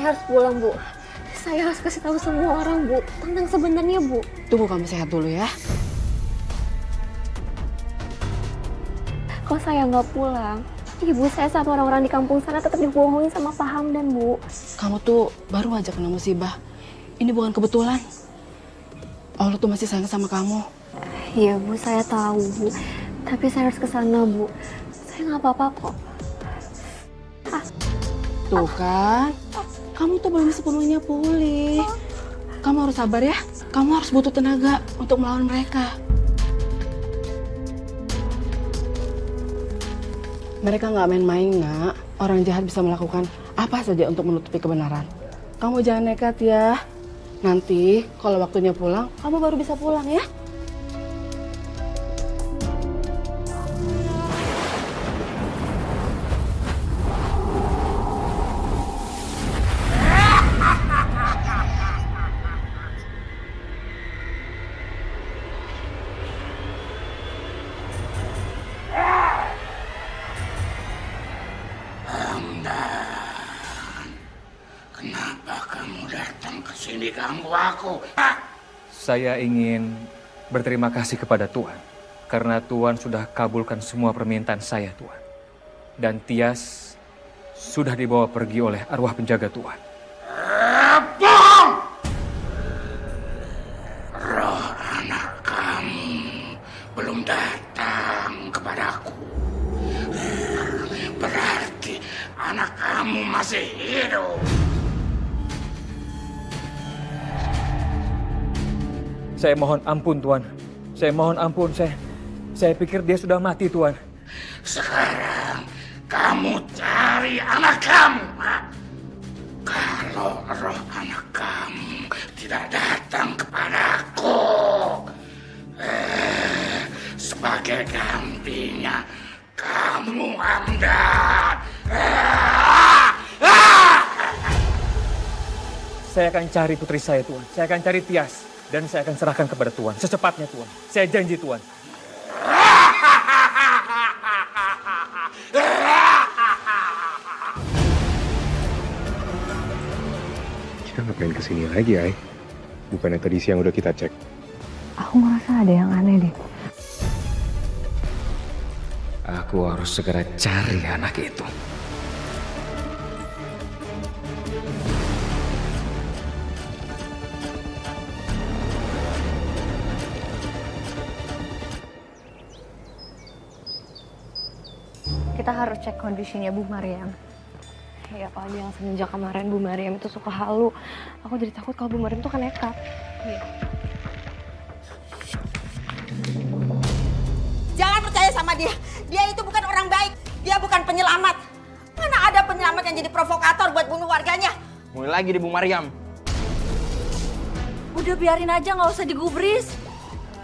saya harus pulang, Bu. Saya harus kasih tahu semua orang, Bu, tentang sebenarnya, Bu. Tunggu kamu sehat dulu ya. Kalau saya nggak pulang, ibu saya sama orang-orang di kampung sana tetap dibohongin sama Pak Hamdan, Bu. Kamu tuh baru aja kena musibah. Ini bukan kebetulan. Allah tuh masih sayang sama kamu. Iya, Bu, saya tahu, Bu. Tapi saya harus ke sana, Bu. Saya nggak apa-apa kok. Tuh kan, kamu tuh belum sepenuhnya pulih. Kamu harus sabar ya. Kamu harus butuh tenaga untuk melawan mereka. Mereka nggak main-main, Nak. Orang jahat bisa melakukan apa saja untuk menutupi kebenaran. Kamu jangan nekat ya. Nanti kalau waktunya pulang, kamu baru bisa pulang ya. Kenapa kamu datang ke sini ganggu aku? Hah? Saya ingin berterima kasih kepada Tuhan karena Tuhan sudah kabulkan semua permintaan saya, Tuhan. Dan Tias sudah dibawa pergi oleh arwah penjaga Tuhan. Bohong! Roh anak kamu belum datang kepadaku. Berarti anak kamu masih hidup. Saya mohon ampun, Tuhan. Saya mohon ampun, saya pikir dia sudah mati, Tuhan. Sekarang kamu cari anak kamu. Hah? Kalau roh anak kamu tidak datang kepadaku, sebagai gantinya kamu Hamdan. Saya akan cari putri saya, Tuhan. Saya akan cari Tias. Dan saya akan serahkan kepada Tuhan. Secepatnya, Tuhan. Saya janji, Tuhan. Kita ngapain kesini lagi, Ay? Bukannya tadi siang udah kita cek. Aku ngerasa ada yang aneh deh. Aku harus segera cari anak itu. Kita harus cek kondisinya Bu Mariam. Ya apalagi yang semenjak kemarin Bu Mariam itu suka halu. Aku jadi takut kalau Bu Mariam tuh kan nekat. Iya. Jangan percaya sama dia. Dia itu bukan orang baik. Dia bukan penyelamat. Mana ada penyelamat yang jadi provokator buat bunuh warganya? Mulai lagi di Bu Mariam. Udah biarin aja, nggak usah digubris.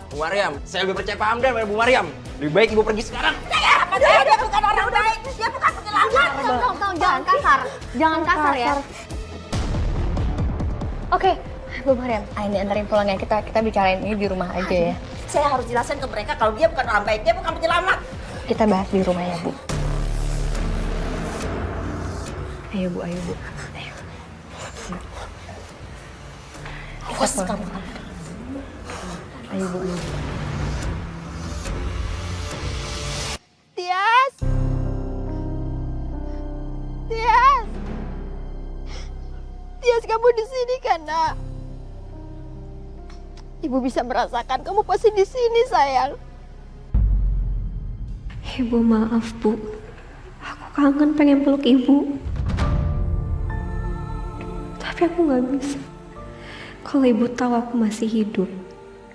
Bu Mariam, saya lebih percaya Pak Hamdan daripada Bu Mariam. Lebih baik Ibu pergi sekarang. Saya percaya dia bukan orang baik. Dia bukan penyelamat. Tolong, jangan kasar. Jangan kasar ya. Oke, Bu Mariam, ini anterin pulang ya. Kita bicarain ini di rumah aja ya. Saya harus jelasin ke mereka kalau dia bukan orang baik. Dia bukan penyelamat. Kita bahas di rumah ya, Bu. Ayo, Bu. Ayo. Awas kamu. Ayo, Bu. Tias. Tias. Tias, kamu di sini kan, Nak? Ibu bisa merasakan kamu pasti di sini, sayang. Ibu maaf, Bu. Aku kangen pengen peluk Ibu. Tapi aku nggak bisa. Kalau Ibu tahu aku masih hidup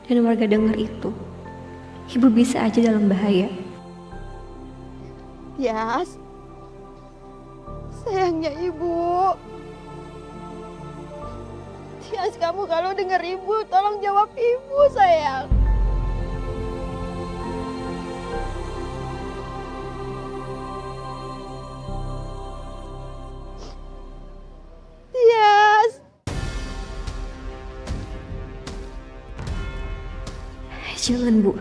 dan warga dengar itu, Ibu bisa aja dalam bahaya. Tias. Sayangnya Ibu. Tias, kamu kalau dengar Ibu, tolong jawab Ibu, sayang. Tias. Jangan, Bu.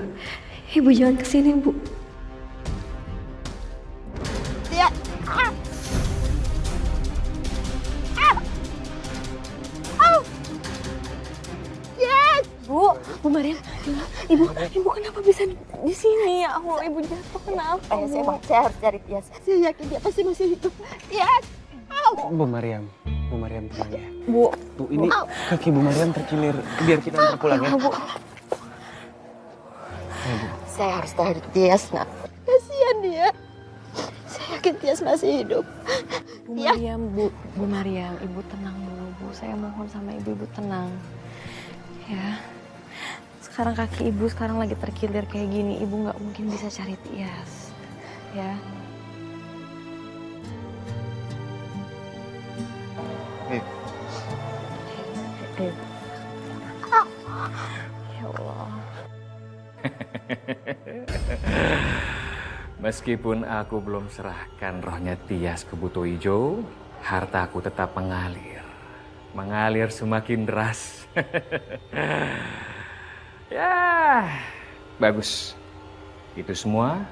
Ibu jangan kesini, Bu. Tias. Ibu kenapa bisa di sini ya Allah? Ibu jatuh kenapa? Saya harus cari Tias. Saya yakin dia pasti masih hidup. Tias! Bu Mariam tenang ya. Bu, Bu, ini kaki Bu Mariam terkilir. Biar kita antar pulang ya. Bu. Saya harus cari Tias, nak. Kasihan dia. Saya yakin Tias masih hidup. Bu Mariam, Bu Mariam, Ibu tenang dulu, Bu. Saya mohon sama Ibu tenang. Ya. Sekarang kaki Ibu sekarang lagi terkilir kayak gini. Ibu nggak mungkin bisa cari Tias. Ya. Ya Allah. Meskipun aku belum serahkan rohnya Tias ke Buto Ijo, hartaku tetap mengalir. Mengalir semakin deras. Ya, bagus. Itu semua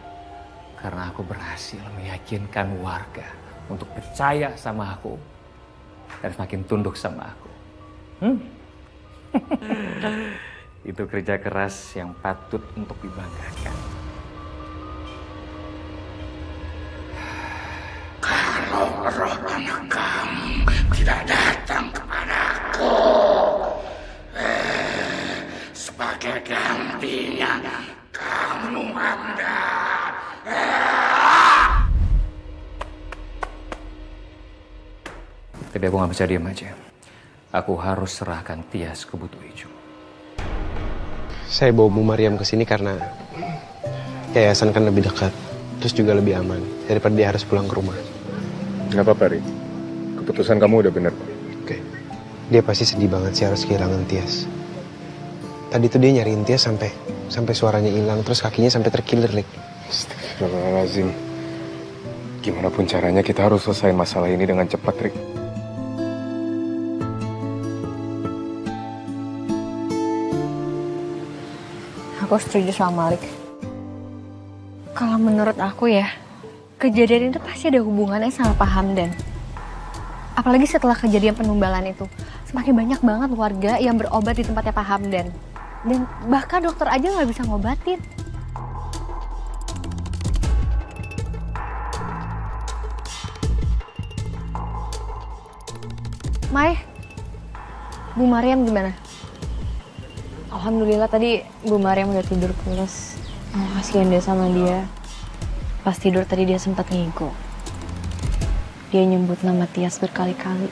karena aku berhasil meyakinkan warga untuk percaya sama aku dan semakin tunduk sama aku. Itu kerja keras yang patut untuk dibanggakan. Kalau roh anak kamu tidak datang kepadaku, sebagai gantinya kamu Hamdan. Tapi aku nggak bisa diam aja. Aku harus serahkan Tias ke Buto Ijo. Saya bawa Bu Mariam ke sini karena yayasan kan lebih dekat, terus juga lebih aman daripada dia harus pulang ke rumah. Nggak apa-apa, Ri. Keputusan kamu udah bener kok. Oke. Dia pasti sedih banget sih harus kehilangan Tias. Tadi tuh dia nyariin Tias sampai suaranya hilang, terus kakinya sampai terkilir, Lik. Astagfirullahaladzim. Gimana pun caranya kita harus selesaiin masalah ini dengan cepat, Rik. Aku setuju sama Malik. Kalau menurut aku ya, kejadian itu pasti ada hubungannya sama Pak Hamdan. Apalagi setelah kejadian penumbalan itu, semakin banyak banget warga yang berobat di tempatnya Pak Hamdan. Dan bahkan dokter aja nggak bisa ngobatin. Mai, Bu Mariam gimana? Alhamdulillah tadi Bu Mariam udah tidur pulas. Kasihan deh sama dia. Pas tidur tadi dia sempat ngigo. Dia nyebut nama Tias berkali-kali.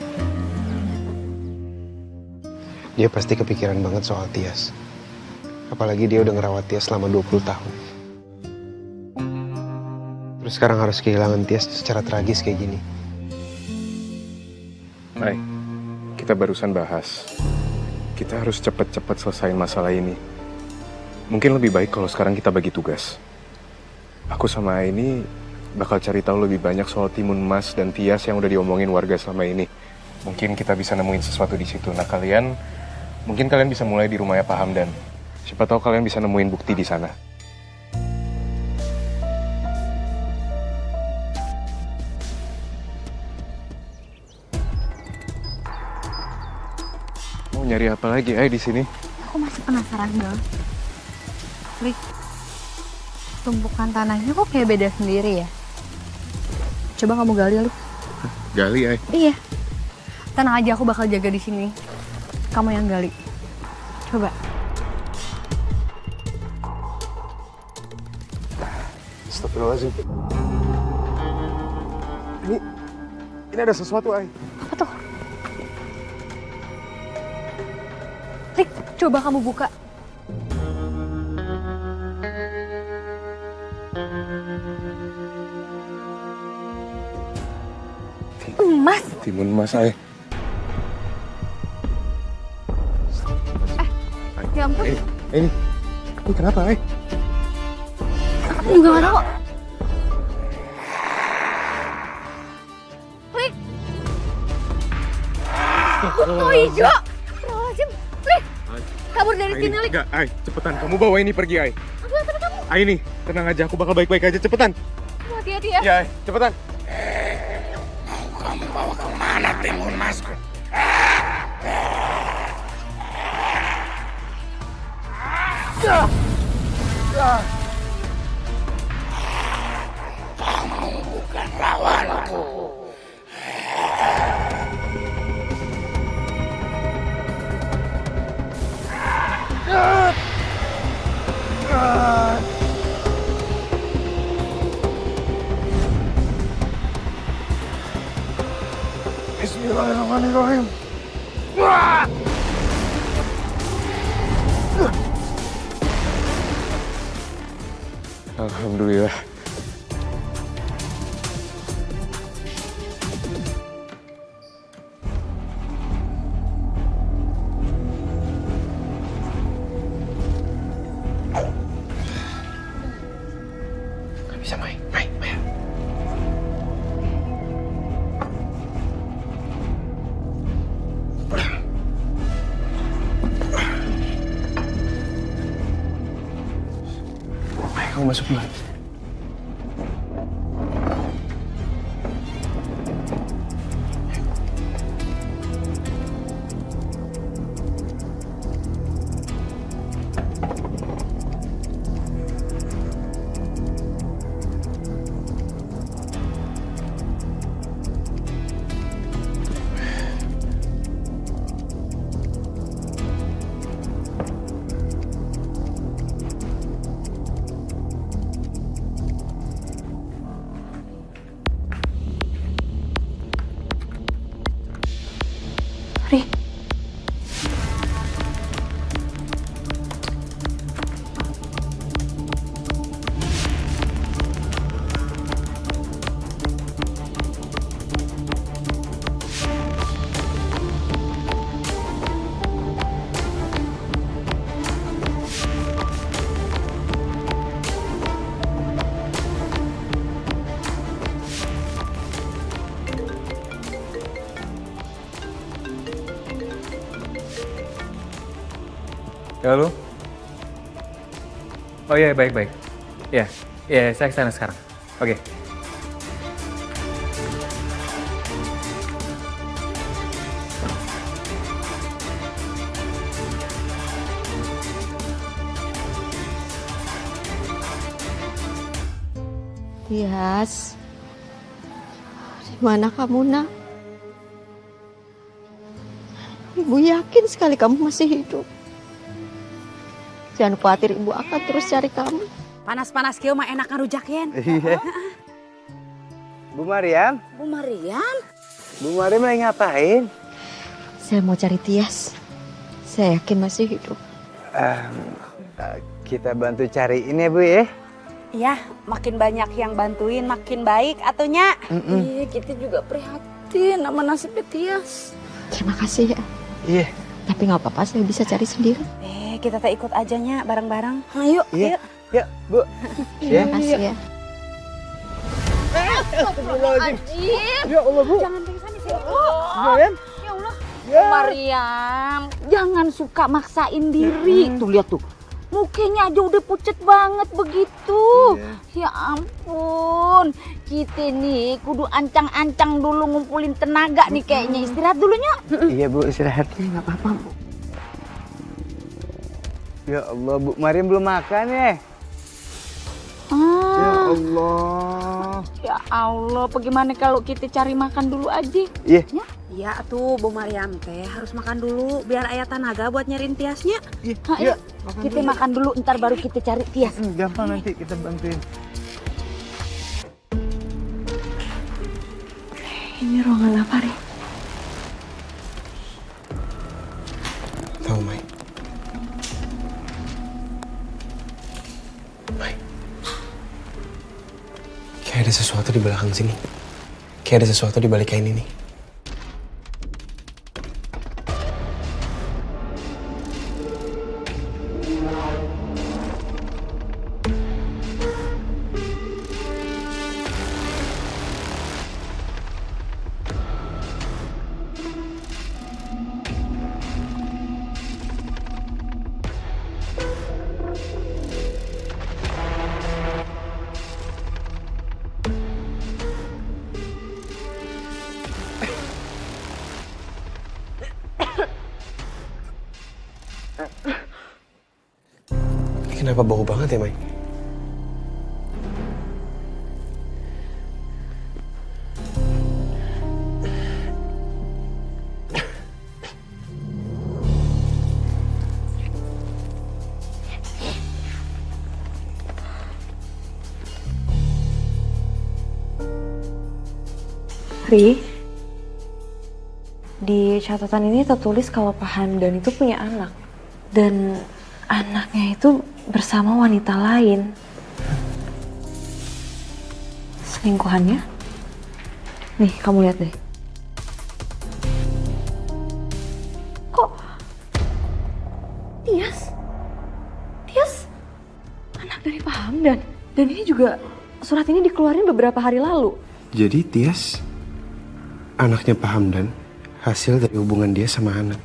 Dia pasti kepikiran banget soal Tias. Apalagi dia udah ngerawat Tias selama 20 tahun. Terus sekarang harus kehilangan Tias secara tragis kayak gini. Hai, kita barusan bahas. Kita harus cepat-cepat selesaiin masalah ini. Mungkin lebih baik kalau sekarang kita bagi tugas. Aku sama ini bakal cari tahu lebih banyak soal Timun Mas dan Tias yang udah diomongin warga selama ini. Mungkin kita bisa nemuin sesuatu di situ. Nah mungkin kalian bisa mulai di rumahnya Pak Hamdan. Siapa tahu kalian bisa nemuin bukti di sana. Mau nyari apa lagi, di sini? Aku masih penasaran banget. Rik, tumpukan tanahnya kok kayak beda sendiri ya? Coba kamu gali lu. Gali, Iya. Tenang aja, aku bakal jaga di sini. Kamu yang gali. Coba. Astagfirullahaladzim. Ini ada sesuatu, Apa tuh? Rik, coba kamu buka. Emas. Timun Mas, Ya ampun. Ini kenapa, Aku juga gak tahu. Rik. Oh hijau. Astagfirullahaladzim. Rik. Kabur dari sini, Rik. Enggak, cepetan. Kamu bawa ini pergi, Aduh, tapi kamu. Ini, tenang aja. Aku bakal baik-baik aja. Cepetan. Hati-hati ya. Ya, cepetan. Mau kamu bawa kemana Timun Masku? Kamu bukan lawanku. Bismillahirrahmanirrahim. Alhamdulillah. Gak bisa main, main. Ayo kamu masuk dulu. Halo? Oh iya, baik. Ya, saya kesana sekarang. Oke. Tias, di mana kamu, nak? Ibu yakin sekali kamu masih hidup. Jangan khawatir, ibu akan terus cari kamu. Panas-panas kieu mah enak ngarujakeun. Iya. Bu Mariam? Bu Mariam? Bu Mariam lagi ngapain? Saya mau cari Tias. Saya yakin masih hidup. Kita bantu cariin ya Bu ya. Iya, makin banyak yang bantuin makin baik atunya. Iya, kita juga prihatin sama nasibnya Tias. Terima kasih ya. Iya. Tapi nggak apa-apa, saya bisa cari sendiri. Kita tak ikut aja nya bareng-bareng. Ayo, Iya. Yuk, Bu. Terima kasih ya. Ya Allah, Bu. Jangan pingsan di sini. Mariam? Ya Allah. Ya. Mariam, jangan suka maksain diri. Tuh lihat tuh. Mukanya aja udah pucet banget begitu. Ya ampun. Kita nih kudu ancang-ancang dulu ngumpulin tenaga nih kayaknya. Istirahat dulunya. Iya Bu, istirahatnya nggak apa-apa Bu. Ya Allah, Bu Mariam belum makan ya? Ya Allah. Ya Allah, bagaimana kalau kita cari makan dulu aja? Iya. Iya tuh Bu Mariam teh harus makan dulu biar ayah tenaga buat nyariin Tiasnya. Iya. Kita makan dulu ntar baru kita cari Tias. Gampang nanti kita bantuin. Ini ruangan apa, Ri? Tahu, Mai? Mai. Kayak ada sesuatu di belakang sini. Kayak ada sesuatu di balik kain ini. kenapa bau banget ya, Mai? Ri, di catatan ini tertulis kalau Pak Hamdan itu punya anak. Dan anaknya itu bersama wanita lain. Selingkuhannya? Nih, kamu lihat deh. Kok Tias? Tias anak dari Pak Hamdan. Dan ini juga surat ini dikeluarin beberapa hari lalu. Jadi Tias anaknya Pak Hamdan hasil dari hubungan dia sama anak.